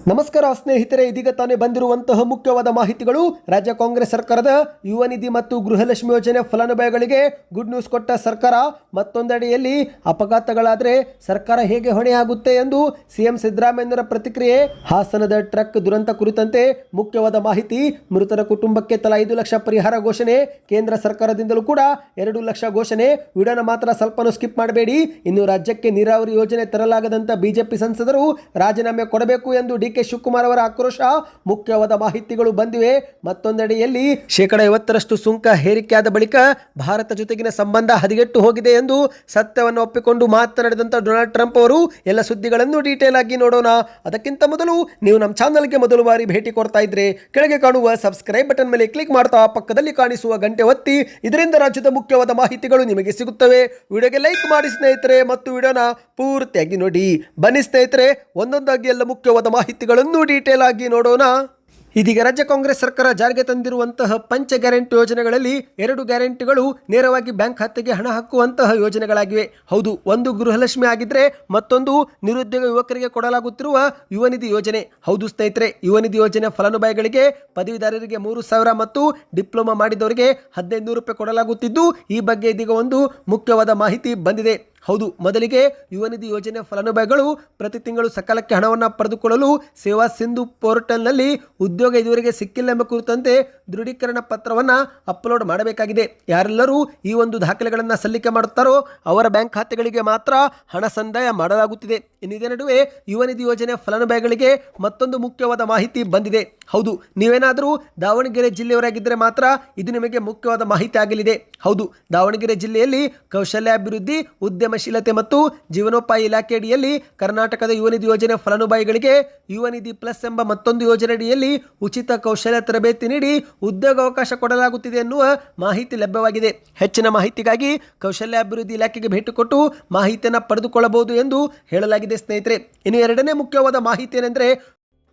ನಮಸ್ಕಾರ ಸ್ನೇಹಿತರೆ, ಇದೀಗ ತಾನೇ ಬಂದಿರುವಂತಹ ಮುಖ್ಯವಾದ ಮಾಹಿತಿಗಳು. ರಾಜ್ಯ ಕಾಂಗ್ರೆಸ್ ಸರ್ಕಾರದ ಯುವ ನಿಧಿ ಮತ್ತು ಗೃಹಲಕ್ಷ್ಮಿ ಯೋಜನೆ ಫಲಾನುಭವಿಗಳಿಗೆ ಗುಡ್ ನ್ಯೂಸ್ ಕೊಟ್ಟ ಸರ್ಕಾರ. ಮತ್ತೊಂದೆಡೆಯಲ್ಲಿ ಅಪಘಾತಗಳಾದರೆ ಸರ್ಕಾರ ಹೇಗೆ ಹೊಣೆಯಾಗುತ್ತೆ ಎಂದು ಸಿಎಂ ಸಿದ್ದರಾಮಯ್ಯರ ಪ್ರತಿಕ್ರಿಯೆ. ಹಾಸನದ ಟ್ರಕ್ ದುರಂತ ಕುರಿತಂತೆ ಮುಖ್ಯವಾದ ಮಾಹಿತಿ. ಮೃತರ ಕುಟುಂಬಕ್ಕೆ ತಲಾ 5 ಲಕ್ಷ ಪರಿಹಾರ ಘೋಷಣೆ. ಕೇಂದ್ರ ಸರ್ಕಾರದಿಂದಲೂ ಕೂಡ 2 ಲಕ್ಷ ಘೋಷಣೆ. ವಿಡಿಯೋನ ಮಾತ್ರ ಸ್ವಲ್ಪನೂ ಸ್ಕಿಪ್ ಮಾಡಬೇಡಿ. ಇನ್ನು ರಾಜ್ಯಕ್ಕೆ ನೀರಾವರಿ ಯೋಜನೆ ತರಲಾಗದಂತ ಬಿಜೆಪಿ ಸಂಸದರು ರಾಜೀನಾಮೆ ಕೊಡಬೇಕು ಎಂದು ಡಿ ಕೆ ಶಿವಕುಮಾರ್ ಅವರ ಆಕ್ರೋಶ. ಮುಖ್ಯವಾದ ಮಾಹಿತಿಗಳು ಬಂದಿವೆ. ಮತ್ತೊಂದೆಡೆಯಲ್ಲಿ 50% ಸುಂಕ ಹೇರಿಕೆಯಾದ ಬಳಿಕ ಭಾರತ ಜೊತೆಗಿನ ಸಂಬಂಧ ಹದಗೆಟ್ಟು ಹೋಗಿದೆ ಎಂದು ಸತ್ಯವನ್ನು ಒಪ್ಪಿಕೊಂಡು ಮಾತನಾಡಿದಂತ ಡೊನಾಲ್ಡ್ ಟ್ರಂಪ್ ಅವರು. ಎಲ್ಲ ಸುದ್ದಿಗಳನ್ನು ಡೀಟೇಲ್ ಆಗಿ ನೋಡೋಣ. ಅದಕ್ಕಿಂತ ಮೊದಲು ನೀವು ನಮ್ಮ ಚಾನಲ್ಗೆ ಮೊದಲು ಬಾರಿ ಭೇಟಿ ಕೊಡ್ತಾ ಇದ್ರೆ ಕೆಳಗೆ ಕಾಣುವ ಸಬ್ಸ್ಕ್ರೈಬ್ ಬಟನ್ ಮೇಲೆ ಕ್ಲಿಕ್ ಮಾಡ್ತಾ ಪಕ್ಕದಲ್ಲಿ ಕಾಣಿಸುವ ಗಂಟೆ ಒತ್ತಿ. ಇದರಿಂದ ರಾಜ್ಯದ ಮುಖ್ಯವಾದ ಮಾಹಿತಿಗಳು ನಿಮಗೆ ಸಿಗುತ್ತವೆ. ವಿಡಿಯೋಗೆ ಲೈಕ್ ಮಾಡಿ ಸ್ನೇಹಿತರೆ ಮತ್ತು ವಿಡಿಯೋನ ಪೂರ್ತಿಯಾಗಿ ನೋಡಿ. ಬನ್ನಿ ಸ್ನೇಹಿತರೆ, ಒಂದೊಂದಾಗಿ ಎಲ್ಲ ಮುಖ್ಯವಾದ ಮಾಹಿತಿಗಳನ್ನು ಡೀಟೇಲ್ ಆಗಿ ನೋಡೋಣ. ಇದೀಗ ರಾಜ್ಯ ಕಾಂಗ್ರೆಸ್ ಸರ್ಕಾರ ಜಾರಿಗೆ ತಂದಿರುವಂತಹ ಪಂಚ ಗ್ಯಾರಂಟಿ ಯೋಜನೆಗಳಲ್ಲಿ 2 ಗ್ಯಾರಂಟಿಗಳು ನೇರವಾಗಿ ಬ್ಯಾಂಕ್ ಖಾತೆಗೆ ಹಣ ಹಾಕುವಂತಹ ಯೋಜನೆಗಳಾಗಿವೆ. ಹೌದು, ಒಂದು ಗೃಹಲಕ್ಷ್ಮಿ ಆಗಿದ್ರೆ ಮತ್ತೊಂದು ನಿರುದ್ಯೋಗ ಯುವಕರಿಗೆ ಕೊಡಲಾಗುತ್ತಿರುವ ಯುವ ನಿಧಿ ಯೋಜನೆ. ಹೌದು ಸ್ನೇಹಿತರೆ, ಯುವ ನಿಧಿ ಯೋಜನೆ ಫಲಾನುಭವಿಗಳಿಗೆ ಪದವೀಧರರಿಗೆ 3,000 ಮತ್ತು ಡಿಪ್ಲೊಮಾ ಮಾಡಿದವರಿಗೆ 1,500 ರೂಪಾಯಿ ಕೊಡಲಾಗುತ್ತಿದ್ದು, ಈ ಬಗ್ಗೆ ಇದೀಗ ಒಂದು ಮುಖ್ಯವಾದ ಮಾಹಿತಿ ಬಂದಿದೆ. ಹೌದು, ಮೊದಲಿಗೆ ಯುವ ನಿಧಿ ಯೋಜನೆ ಫಲಾನುಭವಿಗಳು ಪ್ರತಿ ತಿಂಗಳು ಸಕಾಲಕ್ಕೆ ಹಣವನ್ನು ಪಡೆದುಕೊಳ್ಳಲು ಸೇವಾ ಸಿಂಧು ಪೋರ್ಟಲ್ನಲ್ಲಿ ಉದ್ಯೋಗ ಇದುವರೆಗೆ ಸಿಕ್ಕಿಲ್ಲ ಎಂಬ ಕುರಿತಂತೆ ದೃಢೀಕರಣ ಪತ್ರವನ್ನು ಅಪ್ಲೋಡ್ ಮಾಡಬೇಕಾಗಿದೆ. ಯಾರೆಲ್ಲರೂ ಈ ಒಂದು ದಾಖಲೆಗಳನ್ನು ಸಲ್ಲಿಕೆ ಮಾಡುತ್ತಾರೋ ಅವರ ಬ್ಯಾಂಕ್ ಖಾತೆಗಳಿಗೆ ಮಾತ್ರ ಹಣ ಸಂದಾಯ ಮಾಡಲಾಗುತ್ತಿದೆ. ಇದೇ ನಡುವೆ ಯುವ ನಿಧಿ ಯೋಜನೆ ಫಲಾನುಭವಿಗಳಿಗೆ ಮತ್ತೊಂದು ಮುಖ್ಯವಾದ ಮಾಹಿತಿ ಬಂದಿದೆ. ಹೌದು, ನೀವೇನಾದರೂ ದಾವಣಗೆರೆ ಜಿಲ್ಲೆಯವರಾಗಿದ್ದರೆ ಮಾತ್ರ ಇದು ನಿಮಗೆ ಮುಖ್ಯವಾದ ಮಾಹಿತಿ ಆಗಲಿದೆ. ಹೌದು, ದಾವಣಗೆರೆ ಜಿಲ್ಲೆಯಲ್ಲಿ ಕೌಶಲ್ಯಾಭಿವೃದ್ಧಿ, ಉದ್ಯಮಶೀಲತೆ ಮತ್ತು ಜೀವನೋಪಾಯ ಇಲಾಖೆ ಅಡಿಯಲ್ಲಿ ಕರ್ನಾಟಕದ ಯುವ ನಿಧಿ ಯೋಜನೆ ಫಲಾನುಭವಿಗಳಿಗೆ ಯುವ ನಿಧಿ ಪ್ಲಸ್ ಎಂಬ ಮತ್ತೊಂದು ಯೋಜನೆ ಅಡಿಯಲ್ಲಿ ಉಚಿತ ಕೌಶಲ್ಯ ತರಬೇತಿ ನೀಡಿ ಉದ್ಯೋಗಾವಕಾಶ ಕೊಡಲಾಗುತ್ತಿದೆ ಎನ್ನುವ ಮಾಹಿತಿ ಲಭ್ಯವಾಗಿದೆ. ಹೆಚ್ಚಿನ ಮಾಹಿತಿಗಾಗಿ ಕೌಶಲ್ಯಾಭಿವೃದ್ಧಿ ಇಲಾಖೆಗೆ ಭೇಟಿ ಕೊಟ್ಟು ಮಾಹಿತಿಯನ್ನು ಪಡೆದುಕೊಳ್ಳಬಹುದು ಎಂದು ಹೇಳಲಾಗಿದೆ ಸ್ನೇಹಿತರೆ. ಇನ್ನು ಎರಡನೇ ಮುಖ್ಯವಾದ ಮಾಹಿತಿ ಏನೆಂದರೆ,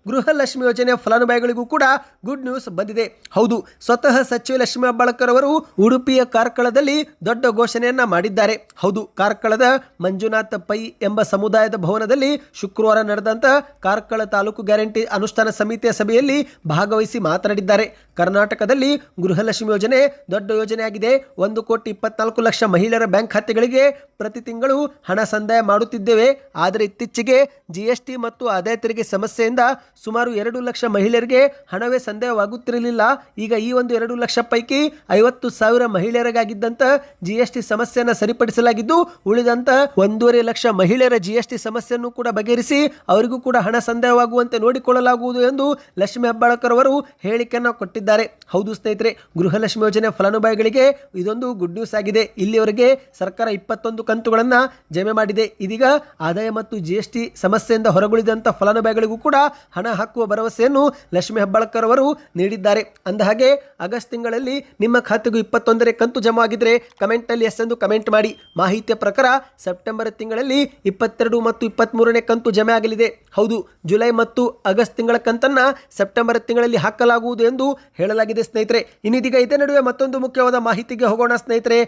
ಗೃಹಲಕ್ಷ್ಮಿ ಯೋಜನೆ ಫಲಾನುಭವಿಗಳಿಗೂ ಕೂಡ ಗುಡ್ ನ್ಯೂಸ್ ಬಂದಿದೆ. ಹೌದು, ಸ್ವತಃ ಸಚಿವ ಲಕ್ಷ್ಮೀ ಹೆಬ್ಬಾಳ್ಕರ್ ಅವರು ಉಡುಪಿಯ ಕಾರ್ಕಳದಲ್ಲಿ ದೊಡ್ಡ ಘೋಷಣೆಯನ್ನ ಮಾಡಿದ್ದಾರೆ. ಹೌದು, ಕಾರ್ಕಳದ ಮಂಜುನಾಥ ಪೈ ಎಂಬ ಸಮುದಾಯದ ಭವನದಲ್ಲಿ ಶುಕ್ರವಾರ ನಡೆದಂತ ಕಾರ್ಕಳ ತಾಲೂಕು ಗ್ಯಾರಂಟಿ ಅನುಷ್ಠಾನ ಸಮಿತಿಯ ಸಭೆಯಲ್ಲಿ ಭಾಗವಹಿಸಿ ಮಾತನಾಡಿದ್ದಾರೆ. ಕರ್ನಾಟಕದಲ್ಲಿ ಗೃಹಲಕ್ಷ್ಮಿ ಯೋಜನೆ ದೊಡ್ಡ ಯೋಜನೆಯಾಗಿದೆ. 1,24,00,000 ಮಹಿಳೆಯರ ಬ್ಯಾಂಕ್ ಖಾತೆಗಳಿಗೆ ಪ್ರತಿ ತಿಂಗಳು ಹಣ ಸಂದಾಯ ಮಾಡುತ್ತಿದ್ದೇವೆ. ಆದರೆ ಇತ್ತೀಚೆಗೆ GST ಮತ್ತು ಆದಾಯ ತೆರಿಗೆ ಸಮಸ್ಯೆಯಿಂದ ಸುಮಾರು 2 ಲಕ್ಷ ಮಹಿಳೆಯರಿಗೆ ಹಣವೇ ಸಂದಾಯವಾಗುತ್ತಿರಲಿಲ್ಲ. ಈಗ ಈ ಒಂದು 2 ಲಕ್ಷ ಪೈಕಿ 50,000 ಮಹಿಳೆಯರಿಗಾಗಿದ್ದಂತ GST ಸಮಸ್ಯೆಯನ್ನು ಸರಿಪಡಿಸಲಾಗಿದ್ದು, ಉಳಿದಂತ 1.5 ಲಕ್ಷ ಮಹಿಳೆಯರ GST ಸಮಸ್ಯೆಯನ್ನು ಕೂಡ ಬಗೆಹರಿಸಿ ಅವರಿಗೂ ಕೂಡ ಹಣ ಸಂದಾಯವಾಗುವಂತೆ ನೋಡಿಕೊಳ್ಳಲಾಗುವುದು ಎಂದು ಲಕ್ಷ್ಮೀ ಹೆಬ್ಬಾಳ್ಕರ್ ಅವರು ಹೇಳಿಕೆಯನ್ನು ಕೊಟ್ಟಿದ್ದಾರೆ. ಹೌದು ಸ್ನೇಹಿತರೆ, ಗೃಹಲಕ್ಷ್ಮಿ ಯೋಜನೆ ಫಲಾನುಭವಿಗಳಿಗೆ ಇದೊಂದು ಗುಡ್ ನ್ಯೂಸ್ ಆಗಿದೆ. ಇಲ್ಲಿಯವರೆಗೆ ಸರ್ಕಾರ 21 ಕಂತುಗಳನ್ನು ಜಮೆ ಮಾಡಿದೆ. ಇದೀಗ ಆದಾಯ ಮತ್ತು GST ಸಮಸ್ಯೆಯಿಂದ ಹೊರಗುಳಿದಂತ ಫಲಾನುಭವಿಗಳಿಗೂ ಕೂಡ ಹಣ ಹಾಕುವ ಭರವಸೆಯನ್ನು ಲಕ್ಷ್ಮೀ ಹೆಬ್ಬಾಳ್ಕರ್ ಅವರು ನೀಡಿದ್ದಾರೆ. ಅಂದಹಾಗೆ ಆಗಸ್ಟ್ ತಿಂಗಳಲ್ಲಿ ನಿಮ್ಮ ಖಾತೆಗೂ 21ನೇ ಕಂತು ಜಮಾ ಆಗಿದ್ರೆ ಕಮೆಂಟ್ ನಲ್ಲಿ ಎಸ್ ಎಂದು ಕಮೆಂಟ್ ಮಾಡಿ. ಮಾಹಿತಿಯ ಪ್ರಕಾರ ಸೆಪ್ಟೆಂಬರ್ ತಿಂಗಳಲ್ಲಿ 22 ಮತ್ತು 23ನೇ ಕಂತು ಜಮೆ ಆಗಲಿದೆ. ಹೌದು, ಜುಲೈ ಮತ್ತು ಆಗಸ್ಟ್ ತಿಂಗಳ ಕಂತನ್ನ ಸೆಪ್ಟೆಂಬರ್ ತಿಂಗಳಲ್ಲಿ ಹಾಕಲಾಗುವುದು ಎಂದು ಹೇಳಲಾಗಿದೆ ಸ್ನೇಹಿತರೆ. ಇನ್ನಿದೀಗ ಇದೇ ನಡುವೆ ಮತ್ತೊಂದು ಮುಖ್ಯವಾದ ಮಾಹಿತಿಗೆ ಹೋಗೋಣ ಸ್ನೇಹಿತರೆ.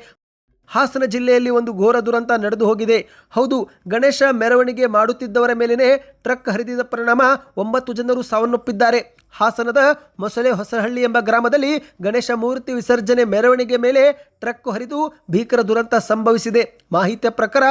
ಹಾಸನ ಜಿಲ್ಲೆಯಲ್ಲಿ ಒಂದು ಘೋರ ದುರಂತ ನಡೆದು ಹೋಗಿದೆ. ಹೌದು, ಗಣೇಶ ಮೆರವಣಿಗೆ ಮಾಡುತ್ತಿದ್ದವರ ಮೇಲೇನೆ ಟ್ರಕ್ ಹರಿದಿದ ಪರಿಣಾಮ 9 ಜನರು ಸಾವನ್ನಪ್ಪಿದ್ದಾರೆ. ಹಾಸನದ ಮೊಸಳೆ ಹೊಸಹಳ್ಳಿ ಎಂಬ ಗ್ರಾಮದಲ್ಲಿ ಗಣೇಶ ಮೂರ್ತಿ ವಿಸರ್ಜನೆ ಮೆರವಣಿಗೆ ಮೇಲೆ ಟ್ರಕ್ ಹರಿದು ಭೀಕರ ದುರಂತ ಸಂಭವಿಸಿದೆ. ಮಾಹಿತಿಯ ಪ್ರಕಾರ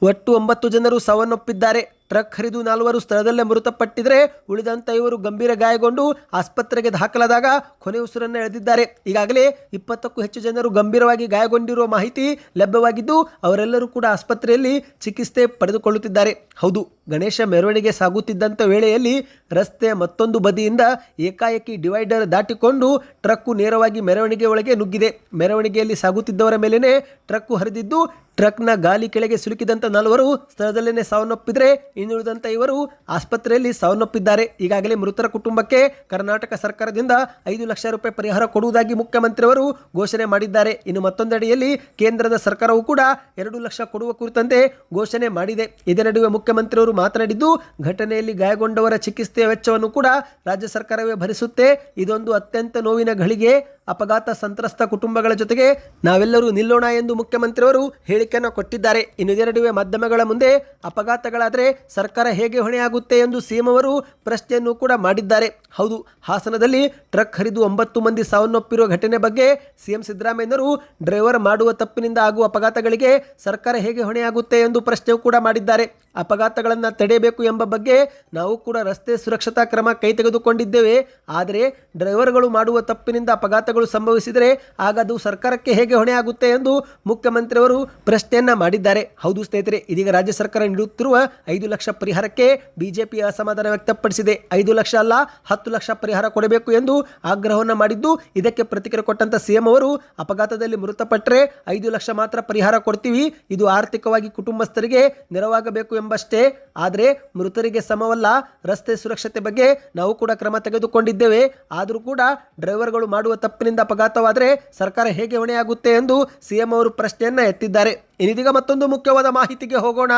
ಒಟ್ಟು 9 ಜನರು ಸಾವನ್ನಪ್ಪಿದ್ದಾರೆ. ಟ್ರಕ್ ಹರಿದು 4 ಸ್ಥಳದಲ್ಲೇ ಮೃತಪಟ್ಟಿದ್ರೆ ಉಳಿದಂತ 5 ಗಂಭೀರ ಗಾಯಗೊಂಡು ಆಸ್ಪತ್ರೆಗೆ ದಾಖಲಾದಾಗ ಕೊನೆ ಉಸಿರನ್ನು ಎಳೆದಿದ್ದಾರೆ. ಈಗಾಗಲೇ 20ಕ್ಕೂ ಹೆಚ್ಚು ಜನರು ಗಂಭೀರವಾಗಿ ಗಾಯಗೊಂಡಿರುವ ಮಾಹಿತಿ ಲಭ್ಯವಾಗಿದ್ದು, ಅವರೆಲ್ಲರೂ ಕೂಡ ಆಸ್ಪತ್ರೆಯಲ್ಲಿ ಚಿಕಿತ್ಸೆ ಪಡೆದುಕೊಳ್ಳುತ್ತಿದ್ದಾರೆ. ಹೌದು, ಗಣೇಶ ಮೆರವಣಿಗೆ ಸಾಗುತ್ತಿದ್ದಂಥ ವೇಳೆಯಲ್ಲಿ ರಸ್ತೆ ಮತ್ತೊಂದು ಬದಿಯಿಂದ ಏಕಾಏಕಿ ಡಿವೈಡರ್ ದಾಟಿಕೊಂಡು ಟ್ರಕ್ಕು ನೇರವಾಗಿ ಮೆರವಣಿಗೆ ಒಳಗೆ ನುಗ್ಗಿದೆ. ಮೆರವಣಿಗೆಯಲ್ಲಿ ಸಾಗುತ್ತಿದ್ದವರ ಮೇಲೇನೆ ಟ್ರಕ್ಕು ಹರಿದಿದ್ದು, ಟ್ರಕ್ನ ಗಾಲಿ ಕೆಳಗೆ ಸಿಲುಕಿದಂತ 4 ಸ್ಥಳದಲ್ಲೇ ಸಾವನ್ನಪ್ಪಿದ್ರೆ ಇನ್ನುಳಿದಂತ 5 ಆಸ್ಪತ್ರೆಯಲ್ಲಿ ಸಾವನ್ನಪ್ಪಿದ್ದಾರೆ. ಈಗಾಗಲೇ ಮೃತರ ಕುಟುಂಬಕ್ಕೆ ಕರ್ನಾಟಕ ಸರ್ಕಾರದಿಂದ 5 ಲಕ್ಷ ರೂಪಾಯಿ ಪರಿಹಾರ ಕೊಡುವುದಾಗಿ ಮುಖ್ಯಮಂತ್ರಿಯವರು ಘೋಷಣೆ ಮಾಡಿದ್ದಾರೆ. ಇನ್ನು ಮತ್ತೊಂದೆಡೆಯಲ್ಲಿ ಕೇಂದ್ರದ ಸರ್ಕಾರವು ಕೂಡ 2 ಲಕ್ಷ ಕೊಡುವ ಕುರಿತಂತೆ ಘೋಷಣೆ ಮಾಡಿದೆ. ಇದೇ ನಡುವೆ ಮುಖ್ಯಮಂತ್ರಿಯವರು ಮಾತನಾಡಿದ್ದು, ಘಟನೆಯಲ್ಲಿ ಗಾಯಗೊಂಡವರ ಚಿಕಿತ್ಸೆಯ ವೆಚ್ಚವನ್ನು ಕೂಡ ರಾಜ್ಯ ಸರ್ಕಾರವೇ ಭರಿಸುತ್ತೆ. ಇದೊಂದು ಅತ್ಯಂತ ನೋವಿನ ಘಳಿಗೆ. ಅಪಘಾತ ಸಂತ್ರಸ್ತ ಕುಟುಂಬಗಳ ಜೊತೆಗೆ ನಾವೆಲ್ಲರೂ ನಿಲ್ಲೋಣ ಎಂದು ಮುಖ್ಯಮಂತ್ರಿಯವರು ಹೇಳಿಕೆಯನ್ನು ಕೊಟ್ಟಿದ್ದಾರೆ. ಇನ್ನು ಇದರ ನಡುವೆ ಮಾಧ್ಯಮಗಳ ಮುಂದೆ ಅಪಘಾತಗಳಾದರೆ ಸರ್ಕಾರ ಹೇಗೆ ಹೊಣೆಯಾಗುತ್ತೆ ಎಂದು ಸಿಎಂ ಅವರು ಪ್ರಶ್ನೆಯನ್ನು ಕೂಡ ಮಾಡಿದ್ದಾರೆ. ಹೌದು, ಹಾಸನದಲ್ಲಿ ಟ್ರಕ್ ಹರಿದು 9 ಮಂದಿ ಸಾವನ್ನಪ್ಪಿರುವ ಘಟನೆ ಬಗ್ಗೆ ಸಿಎಂ ಸಿದ್ದರಾಮಯ್ಯನವರು ಡ್ರೈವರ್ ಮಾಡುವ ತಪ್ಪಿನಿಂದ ಆಗುವ ಅಪಘಾತಗಳಿಗೆ ಸರ್ಕಾರ ಹೇಗೆ ಹೊಣೆಯಾಗುತ್ತೆ ಎಂದು ಪ್ರಶ್ನೆ ಕೂಡ ಮಾಡಿದ್ದಾರೆ. ಅಪಘಾತಗಳನ್ನು ತಡೆಯಬೇಕು ಎಂಬ ಬಗ್ಗೆ ನಾವು ಕೂಡ ರಸ್ತೆ ಸುರಕ್ಷತಾ ಕ್ರಮ ಕೈ ತೆಗೆದುಕೊಂಡಿದ್ದೇವೆ. ಆದರೆ ಡ್ರೈವರ್ಗಳು ಮಾಡುವ ತಪ್ಪಿನಿಂದ ಅಪಘಾತಗಳು ಸಂಭವಿಸಿದರೆ ಆಗ ಅದು ಸರ್ಕಾರಕ್ಕೆ ಹೇಗೆ ಹೊಣೆಯಾಗುತ್ತೆ ಎಂದು ಮುಖ್ಯಮಂತ್ರಿಯವರು ಪ್ರಶ್ನೆಯನ್ನ ಮಾಡಿದ್ದಾರೆ. ಹೌದು ಸ್ನೇಹಿತರೆ, ಇದೀಗ ರಾಜ್ಯ ಸರ್ಕಾರ ನೀಡುತ್ತಿರುವ 5 ಲಕ್ಷ ಪರಿಹಾರಕ್ಕೆ ಬಿಜೆಪಿ ಅಸಮಾಧಾನ ವ್ಯಕ್ತಪಡಿಸಿದೆ. 5 ಲಕ್ಷ ಅಲ್ಲ 10 ಲಕ್ಷ ಪರಿಹಾರ ಕೊಡಬೇಕು ಎಂದು ಆಗ್ರಹವನ್ನು ಮಾಡಿದ್ದು, ಇದಕ್ಕೆ ಪ್ರತಿಕ್ರಿಯೆ ಕೊಟ್ಟಂತ ಸಿಎಂ ಅವರು ಅಪಘಾತದಲ್ಲಿ ಮೃತಪಟ್ಟರೆ 5 ಲಕ್ಷ ಮಾತ್ರ ಪರಿಹಾರ ಕೊಡ್ತೀವಿ, ಇದು ಆರ್ಥಿಕವಾಗಿ ಕುಟುಂಬಸ್ಥರಿಗೆ ನೆರವಾಗಬೇಕು ಎಂಬಷ್ಟೇ. ಆದರೆ ಮೃತರಿಗೆ ಸಮವಲ್ಲ. ರಸ್ತೆ ಸುರಕ್ಷತೆ ಬಗ್ಗೆ ನಾವು ಕೂಡ ಕ್ರಮ ತೆಗೆದುಕೊಂಡಿದ್ದೇವೆ. ಆದರೂ ಕೂಡ ಡ್ರೈವರ್ಗಳು ಮಾಡುವ ತಪ್ಪಿನಿಂದ ಅಪಘಾತವಾದರೆ ಸರ್ಕಾರ ಹೇಗೆ ಹೊಣೆಯಾಗುತ್ತೆ ಎಂದು ಸಿಎಂ ಅವರು ಪ್ರಶ್ನೆಯನ್ನ ಎತ್ತಿದ್ದಾರೆ. ಇನ್ನೀಗ ಮತ್ತೊಂದು ಮುಖ್ಯವಾದ ಮಾಹಿತಿಗೆ ಹೋಗೋಣ.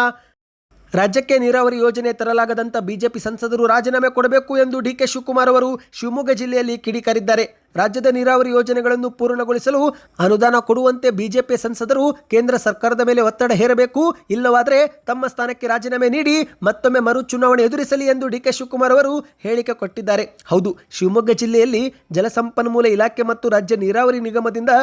ರಾಜ್ಯಕ್ಕೆ ನೀರಾವರಿ ಯೋಜನೆ ತರಲಾಗದಂತ ಬಿಜೆಪಿ ಸಂಸದರು ರಾಜೀನಾಮೆ ಕೊಡಬೇಕು ಎಂದು ಡಿಕೆ ಶಿವಕುಮಾರ್ ಅವರು ಶಿವಮೊಗ್ಗ ಜಿಲ್ಲೆಯಲ್ಲಿ ಕಿಡಿಕಾರಿದ್ದಾರೆ. ರಾಜ್ಯದ ನೀರಾವರಿ ಯೋಜನೆಗಳನ್ನು ಪೂರ್ಣಗೊಳಿಸಲು ಅನುದಾನ ಕೊಡುವಂತೆ ಬಿಜೆಪಿ ಸಂಸದರು ಕೇಂದ್ರ ಸರ್ಕಾರದ ಮೇಲೆ ಒತ್ತಡ ಹೇರಬೇಕು, ಇಲ್ಲವಾದರೆ ತಮ್ಮ ಸ್ಥಾನಕ್ಕೆ ರಾಜೀನಾಮೆ ನೀಡಿ ಮತ್ತೊಮ್ಮೆ ಮರು ಚುನಾವಣೆ ಎದುರಿಸಲಿ ಎಂದು ಡಿಕೆ ಶಿವಕುಮಾರ್ ಅವರು ಹೇಳಿಕೆ ಕೊಟ್ಟಿದ್ದಾರೆ. ಹೌದು, ಶಿವಮೊಗ್ಗ ಜಿಲ್ಲೆಯಲ್ಲಿ ಜಲಸಂಪನ್ಮೂಲ ಇಲಾಖೆ ಮತ್ತು ರಾಜ್ಯ ನೀರಾವರಿ ನಿಗಮದಿಂದ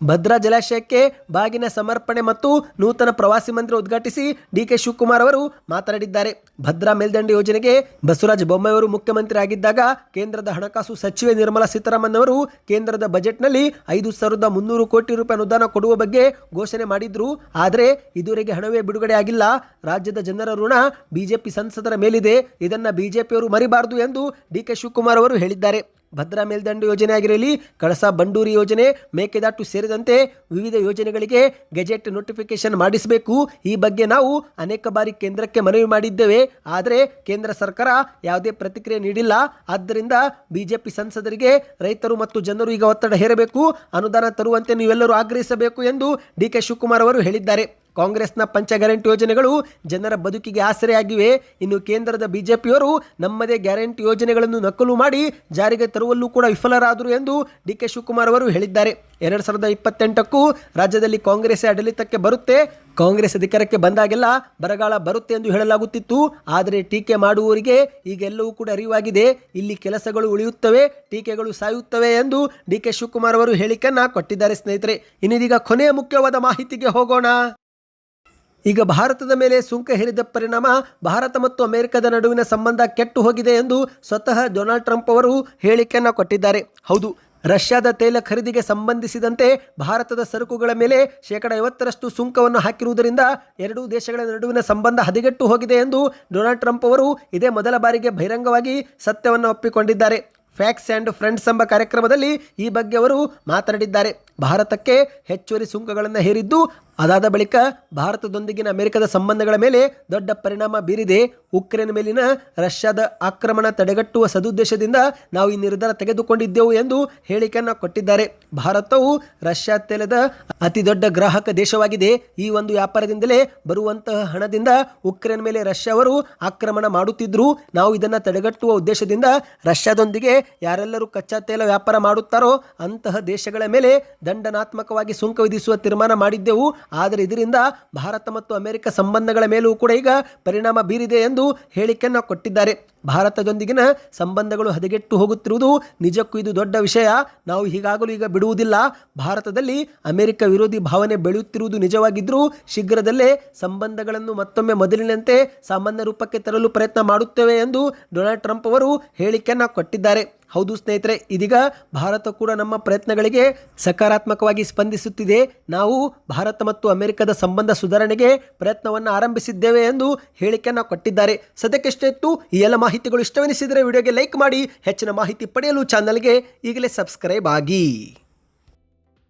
ಭದ್ರಾ ಜಲಾಶಯಕ್ಕೆ ಬಾಗಿನ ಸಮರ್ಪಣೆ ಮತ್ತು ನೂತನ ಪ್ರವಾಸಿ ಮಂದಿರ ಉದ್ಘಾಟಿಸಿ ಡಿಕೆ ಶಿವಕುಮಾರ್ ಅವರು ಮಾತನಾಡಿದ್ದಾರೆ. ಭದ್ರಾ ಮೇಲ್ದಂಡೆ ಯೋಜನೆಗೆ ಬಸವರಾಜ ಬೊಮ್ಮಾಯಿ ಅವರು ಮುಖ್ಯಮಂತ್ರಿ ಆಗಿದ್ದಾಗ ಕೇಂದ್ರದ ಹಣಕಾಸು ಸಚಿವೆ ನಿರ್ಮಲಾ ಸೀತಾರಾಮನ್ ಅವರು ಕೇಂದ್ರದ ಬಜೆಟ್ನಲ್ಲಿ 5,300 ಕೋಟಿ ರೂಪಾಯಿ ಅನುದಾನ ಕೊಡುವ ಬಗ್ಗೆ ಘೋಷಣೆ ಮಾಡಿದ್ರು. ಆದರೆ ಇದುವರೆಗೆ ಹಣವೇ ಬಿಡುಗಡೆ ಆಗಿಲ್ಲ. ರಾಜ್ಯದ ಜನರ ಋಣ ಬಿಜೆಪಿ ಸಂಸದರ ಮೇಲಿದೆ, ಇದನ್ನ ಬಿಜೆಪಿಯವರು ಮರಿಬಾರದು ಎಂದು ಡಿಕೆ ಶಿವಕುಮಾರ್ ಅವರು ಹೇಳಿದ್ದಾರೆ. ಭದ್ರಾ ಮೇಲ್ದಂಡೆ ಯೋಜನೆ ಆಗಿರಲಿ, ಕಳಸಾ ಬಂಡೂರಿ ಯೋಜನೆ, ಮೇಕೆದಾಟು ಸೇರಿದಂತೆ ವಿವಿಧ ಯೋಜನೆಗಳಿಗೆ ಗೆಜೆಟ್ ನೋಟಿಫಿಕೇಶನ್ ಮಾಡಿಸಬೇಕು. ಈ ಬಗ್ಗೆ ನಾವು ಅನೇಕ ಬಾರಿ ಕೇಂದ್ರಕ್ಕೆ ಮನವಿ ಮಾಡಿದ್ದೇವೆ. ಆದರೆ ಕೇಂದ್ರ ಸರ್ಕಾರ ಯಾವುದೇ ಪ್ರತಿಕ್ರಿಯೆ ನೀಡಿಲ್ಲ. ಆದ್ದರಿಂದ ಬಿಜೆಪಿ ಸಂಸದರಿಗೆ ರೈತರು ಮತ್ತು ಜನರು ಈಗ ಒತ್ತಡ ಹೇರಬೇಕು, ಅನುದಾನ ತರುವಂತೆ ನೀವೆಲ್ಲರೂ ಆಗ್ರಹಿಸಬೇಕು ಎಂದು ಡಿಕೆ ಶಿವಕುಮಾರ್ ಅವರು ಹೇಳಿದ್ದಾರೆ. ಕಾಂಗ್ರೆಸ್ನ ಪಂಚ ಗ್ಯಾರಂಟಿ ಯೋಜನೆಗಳು ಜನರ ಬದುಕಿಗೆ ಆಸರೆಯಾಗಿವೆ. ಇನ್ನು ಕೇಂದ್ರದ ಬಿಜೆಪಿಯವರು ನಮ್ಮದೇ ಗ್ಯಾರಂಟಿ ಯೋಜನೆಗಳನ್ನು ನಕಲು ಮಾಡಿ ಜಾರಿಗೆ ತರುವಲ್ಲೂ ಕೂಡ ವಿಫಲರಾದರು ಎಂದು ಡಿಕೆ ಶಿವಕುಮಾರ್ ಅವರು ಹೇಳಿದ್ದಾರೆ. 2028ಕ್ಕೂ ರಾಜ್ಯದಲ್ಲಿ ಕಾಂಗ್ರೆಸ್ ಆಡಳಿತಕ್ಕೆ ಬರುತ್ತೆ, ಕಾಂಗ್ರೆಸ್ ಅಧಿಕಾರಕ್ಕೆ ಬಂದಾಗೆಲ್ಲ ಬರಗಾಲ ಬರುತ್ತೆ ಎಂದು ಹೇಳಲಾಗುತ್ತಿತ್ತು. ಆದರೆ ಟೀಕೆ ಮಾಡುವವರಿಗೆ ಈಗೆಲ್ಲವೂ ಕೂಡ ಅರಿವಾಗಿದೆ. ಇಲ್ಲಿ ಕೆಲಸಗಳು ಉಳಿಯುತ್ತವೆ, ಟೀಕೆಗಳು ಸಾಯುತ್ತವೆ ಎಂದು ಡಿಕೆ ಶಿವಕುಮಾರ್ ಅವರು ಹೇಳಿಕೆಯನ್ನ ಕೊಟ್ಟಿದ್ದಾರೆ. ಸ್ನೇಹಿತರೆ, ಇನ್ನೀಗ ಕೊನೆಯ ಮುಖ್ಯವಾದ ಮಾಹಿತಿಗೆ ಹೋಗೋಣ. ಈಗ ಭಾರತದ ಮೇಲೆ ಸುಂಕ ಹೇರಿದ ಪರಿಣಾಮ ಭಾರತ ಮತ್ತು ಅಮೆರಿಕದ ನಡುವಿನ ಸಂಬಂಧ ಕೆಟ್ಟು ಹೋಗಿದೆ ಎಂದು ಸ್ವತಃ ಡೊನಾಲ್ಡ್ ಟ್ರಂಪ್ ಅವರು ಹೇಳಿಕೆಯನ್ನು ಕೊಟ್ಟಿದ್ದಾರೆ. ಹೌದು, ರಷ್ಯಾದ ತೈಲ ಖರೀದಿಗೆ ಸಂಬಂಧಿಸಿದಂತೆ ಭಾರತದ ಸರಕುಗಳ ಮೇಲೆ 50% ಸುಂಕವನ್ನು ಹಾಕಿರುವುದರಿಂದ ಎರಡೂ ದೇಶಗಳ ನಡುವಿನ ಸಂಬಂಧ ಹದಗೆಟ್ಟು ಹೋಗಿದೆ ಎಂದು ಡೊನಾಲ್ಡ್ ಟ್ರಂಪ್ ಅವರು ಇದೇ ಮೊದಲ ಬಾರಿಗೆ ಬಹಿರಂಗವಾಗಿ ಸತ್ಯವನ್ನು ಒಪ್ಪಿಕೊಂಡಿದ್ದಾರೆ. ಫ್ಯಾಕ್ಸ್ ಆ್ಯಂಡ್ ಫ್ರೆಂಡ್ಸ್ ಎಂಬ ಕಾರ್ಯಕ್ರಮದಲ್ಲಿ ಈ ಬಗ್ಗೆ ಅವರು ಮಾತನಾಡಿದ್ದಾರೆ. ಭಾರತಕ್ಕೆ ಹೆಚ್ಚುವರಿ ಸುಂಕಗಳನ್ನು ಹೇರಿದ್ದು ಅದಾದ ಬಳಿಕ ಭಾರತದೊಂದಿಗಿನ ಅಮೆರಿಕದ ಸಂಬಂಧಗಳ ಮೇಲೆ ದೊಡ್ಡ ಪರಿಣಾಮ ಬೀರಿದೆ. ಉಕ್ರೇನ್ ಮೇಲಿನ ರಷ್ಯಾದ ಆಕ್ರಮಣ ತಡೆಗಟ್ಟುವ ಸದುದ್ದೇಶದಿಂದ ನಾವು ಈ ನಿರ್ಧಾರ ತೆಗೆದುಕೊಂಡಿದ್ದೆವು ಎಂದು ಹೇಳಿಕೆಯನ್ನು ಕೊಟ್ಟಿದ್ದಾರೆ. ಭಾರತವು ರಷ್ಯಾ ತೈಲದ ಅತಿ ದೊಡ್ಡ ಗ್ರಾಹಕ ದೇಶವಾಗಿದೆ. ಈ ಒಂದು ವ್ಯಾಪಾರದಿಂದಲೇ ಬರುವಂತಹ ಹಣದಿಂದ ಉಕ್ರೇನ್ ಮೇಲೆ ರಷ್ಯಾವರು ಆಕ್ರಮಣ ಮಾಡುತ್ತಿದ್ದರು. ನಾವು ಇದನ್ನು ತಡೆಗಟ್ಟುವ ಉದ್ದೇಶದಿಂದ ರಷ್ಯಾದೊಂದಿಗೆ ಯಾರೆಲ್ಲರೂ ಕಚ್ಚಾ ತೈಲ ವ್ಯಾಪಾರ ಮಾಡುತ್ತಾರೋ ಅಂತಹ ದೇಶಗಳ ಮೇಲೆ ದಂಡನಾತ್ಮಕವಾಗಿ ಸುಂಕ ವಿಧಿಸುವ ತೀರ್ಮಾನ ಮಾಡಿದ್ದೆವು. ಆದರೆ ಇದರಿಂದ ಭಾರತ ಮತ್ತು ಅಮೆರಿಕ ಸಂಬಂಧಗಳ ಮೇಲೂ ಕೂಡ ಈಗ ಪರಿಣಾಮ ಬೀರಿದೆ ಎಂದು ಹೇಳಿಕೆಯನ್ನು ಕೊಟ್ಟಿದ್ದಾರೆ. ಭಾರತದೊಂದಿಗಿನ ಸಂಬಂಧಗಳು ಹದಗೆಟ್ಟು ಹೋಗುತ್ತಿರುವುದು ನಿಜಕ್ಕೂ ಇದು ದೊಡ್ಡ ವಿಷಯ. ನಾವು ಹೀಗಾಗಲೂ ಈಗ ಬಿಡುವುದಿಲ್ಲ. ಭಾರತದಲ್ಲಿ ಅಮೆರಿಕ ವಿರೋಧಿ ಭಾವನೆ ಬೆಳೆಯುತ್ತಿರುವುದು ನಿಜವಾಗಿದ್ದರೂ ಶೀಘ್ರದಲ್ಲೇ ಸಂಬಂಧಗಳನ್ನು ಮತ್ತೊಮ್ಮೆ ಮೊದಲಿನಂತೆ ಸಾಮಾನ್ಯ ರೂಪಕ್ಕೆ ತರಲು ಪ್ರಯತ್ನ ಮಾಡುತ್ತೇವೆ ಎಂದು ಡೊನಾಲ್ಡ್ ಟ್ರಂಪ್ ಅವರು ಹೇಳಿಕೆಯನ್ನು ಕೊಟ್ಟಿದ್ದಾರೆ. ಹೌದು ಸ್ನೇಹಿತರೆ, ಇದೀಗ ಭಾರತ ಕೂಡ ನಮ್ಮ ಪ್ರಯತ್ನಗಳಿಗೆ ಸಕಾರಾತ್ಮಕವಾಗಿ ಸ್ಪಂದಿಸುತ್ತಿದೆ. ನಾವು ಭಾರತ ಮತ್ತು ಅಮೆರಿಕದ ಸಂಬಂಧ ಸುಧಾರಣೆಗೆ ಪ್ರಯತ್ನವನ್ನು ಆರಂಭಿಸಿದ್ದೇವೆ ಎಂದು ಹೇಳಿಕೆಯನ್ನು ಕೊಟ್ಟಿದ್ದಾರೆ. ಸದ್ಯಕ್ಕಿಷ್ಟೇ ಇತ್ತು. ಈ ಎಲ್ಲ ಮಾಹಿತಿಗಳು ಇಷ್ಟವೆನಿಸಿದರೆ ವಿಡಿಯೋಗೆ ಲೈಕ್ ಮಾಡಿ. ಹೆಚ್ಚಿನ ಮಾಹಿತಿ ಪಡೆಯಲು ಚಾನಲ್ಗೆ ಈಗಲೇ ಸಬ್ಸ್ಕ್ರೈಬ್ ಆಗಿ.